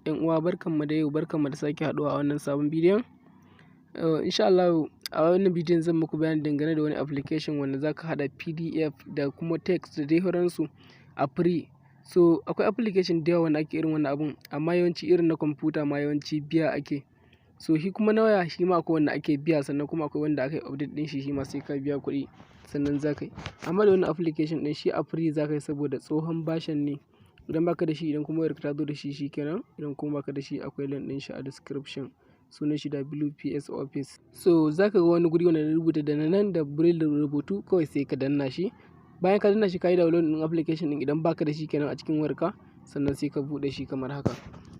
'Yan uwa barkanmu da yau, barkanmu da sake haɗuwa a wannan sabon bidiyon. Insha Allah a wannan bidiyon zan muku bayani dangane da wani application wanda za ka haɗa PDF da kuma text da dai sauransu a free. So akwai application da yawa wanda ake irin wannan abun, amma yawanci irin na kwamfuta ma yawanci biya ake. So shi kuma na waya shi ma akwai wanda ake biya, sannan kuma akwai wanda aka yi update ɗin shi ma sai ka biya kuɗi sannan za ka yi. Amma da wannan application ɗin shi a free za ka yi saboda tsohon version ne. Idan baka da shi, idan kuma wayarka ta zo da shi kenan, idan kuma baka da shi akwai link ɗin shi a description. Sunan shi WPS Office. So za ka ga wani guri wanda na rubuta da nan da braille rubutu, kawai sai ka danna shi. Bayan ka danna shi ka yi download ɗin application ɗin, idan baka da shi kenan a cikin wayarka, sannan sai ka buɗe shi kamar haka.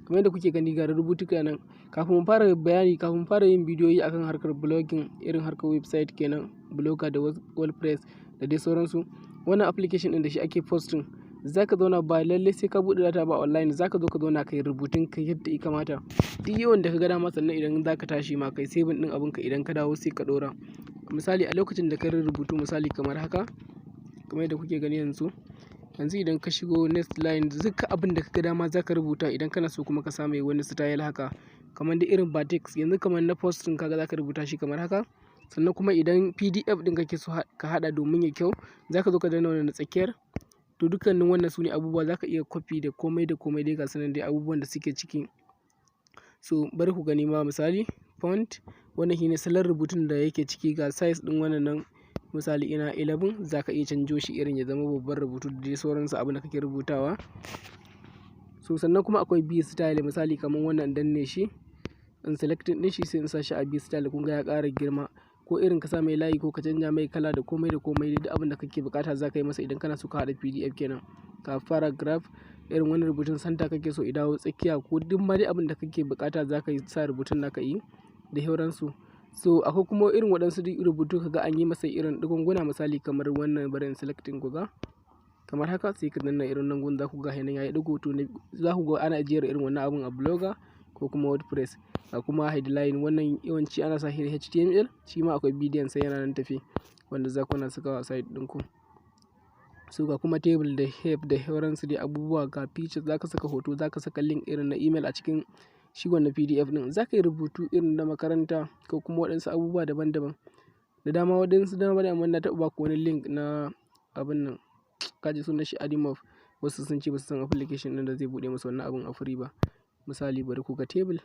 Kamar yadda kuke gani ga rubutuka nan. Kafin mu fara bayani, kafin mu fara yin bidiyoyi akan harkar blogging, irin harkar website kenan, blogger da WordPress da dai sauransu, wannan application ɗin da shi ake posting. Za ka zauna ba lallai sai ka buɗe data ba online, za ka zo ka zauna ka yi rubutun ka yadda ya kamata. Duk yawan da ka ga dama, sannan idan za ka tashi ma kai saving ɗin abinka, idan ka dawo sai ka ɗora. Misali a lokacin da ka yi rubutu misali kamar haka, kamar yadda kuke gani yanzu idan ka shigo next line, duk abin da ka ga dama za ka rubuta. Idan kana so kuma ka sa mai wani style haka, kamar da irin batik, yanzu kamar na posting kaga za ka rubuta shi kamar haka. Sannan kuma idan PDF ɗin kake so ka haɗa domin ya kyau, za ka zo ka danna wannan na tsakiyar. To dukkanin wannan su ne abubuwa, za ka iya copy da komai dai ga sanan dai abubuwan da suke ciki. So bari ku gani ma misali font, wannan shine salon rubutun da yake ciki, ga size ɗin wannan nan misali ina 11, za ka iya canjo shi irin ya zama babban rubutu da dai sauransu abin da kake rubutawa. So sannan kuma akwai B style, misali kamar wannan danne shi in selecting ɗin shi sai in sa shi a B style, kun ga ya ƙara girma. Ko irin ka sa mai layi ko ka canja mai kala da komai duk abin da kake bukata za ka yi masa idan kana so ka haɗa PDF kenan. Ka paragraph, irin wani rubutun santa kake so ya dawo tsakiya, ko duk ma dai abin da kake bukata za ka yi sa rubutun naka yi da sauransu. So akwai kuma irin waɗansu rubutu kaga an yi masa irin ɗigunguna, misali kamar wannan, bari in selecting ku ga kamar haka, sai ka danna irin nan gun, za ku ga yanan yayi ɗigo. To za ku ga ana jera irin wannan abun a blogger ko kuma WordPress. Ga kuma headline, wannan yawanci ana sa shi da HTML, shi ma akwai bidiyon sai yana nan tafi wanda za ku na sakawa a site ɗinku. So ga kuma table da help da sauransu dai abubuwa, ga pictures, za ka saka hoto, za ka saka link irin na email a cikin shi wannan PDF ɗin. Za ka yi rubutu irin na makaranta ko kuma waɗansu abubuwa daban-daban da dama. Waɗansu dama amma na taɓa baku wani link na abin nan, kaji sunan shi Adimof. Wasu sun ce ba su san application ɗin da zai buɗe musu wannan abun a free ba. Misali bari ku ga table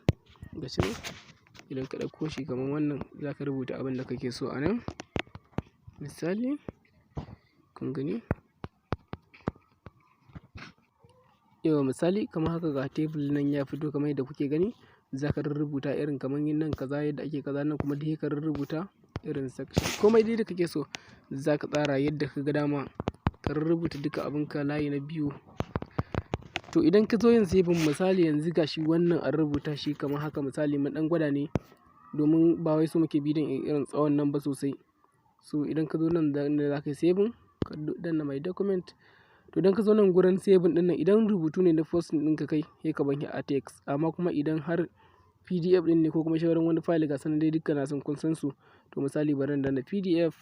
ga shi nan, idan ka ɗauko shi kamar wannan, za ka rubuta abin da kake so a nan. Misali kun gani, yawa misali kamar haka, ga table nan ya fito kamar yadda kuke gani. Za ka rubuta irin kamar yin nan kaza yadda ake kaza, nan kuma dai ka rubuta irin section, komai dai da kake so za ka tsara yadda ka ga dama. Ka rubuta duka abinka layi na biyu. To idan ka zo yin saving, misali yanzu ga shi wannan an rubuta shi kamar haka, misali mun ɗan gwada ne domin ba wai so muke bidiyon irin tsawon nan ba sosai. So idan ka zo nan da za ka yi saving, ka danna my document. To idan ka zo nan gurin saving ɗin nan, idan rubutu ne na posting ɗin ka kai, sai ka banshi a text. Amma kuma idan har PDF ɗin ne ko kuma shawarar wani file, ga sanan dai dukkan nasan kun san su. To misali bari in danna PDF,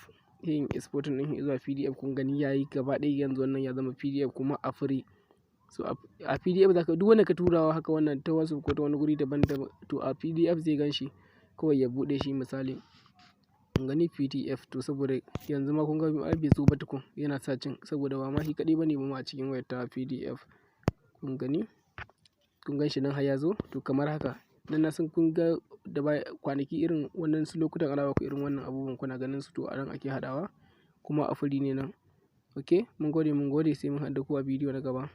yin exporting ɗin zuwa PDF, kun gani yayi gaba ɗaya yanzu wannan ya zama PDF kuma a free. So a PDF za ka, duk wanda ka turawa haka wannan ta wasu ko ta wani guri daban-daban, to a PDF zai gan shi, kawai ya buɗe shi misali. Kun gani PDF, to saboda yanzu ma kun ga bai zo ba tukun, yana searching saboda ba ma shi kaɗai bane ba ma a cikin wayar ta PDF. Kun gani, kun gan shi nan har ya zo. To kamar haka, dan na san kun ga da kwanaki irin wannan su lokutan ana baku irin wannan abubuwan kuna ganin su, to a nan ake haɗawa kuma a free ne nan. Okay, mun gode sai mun haɗu da ku a bidiyo na gaba.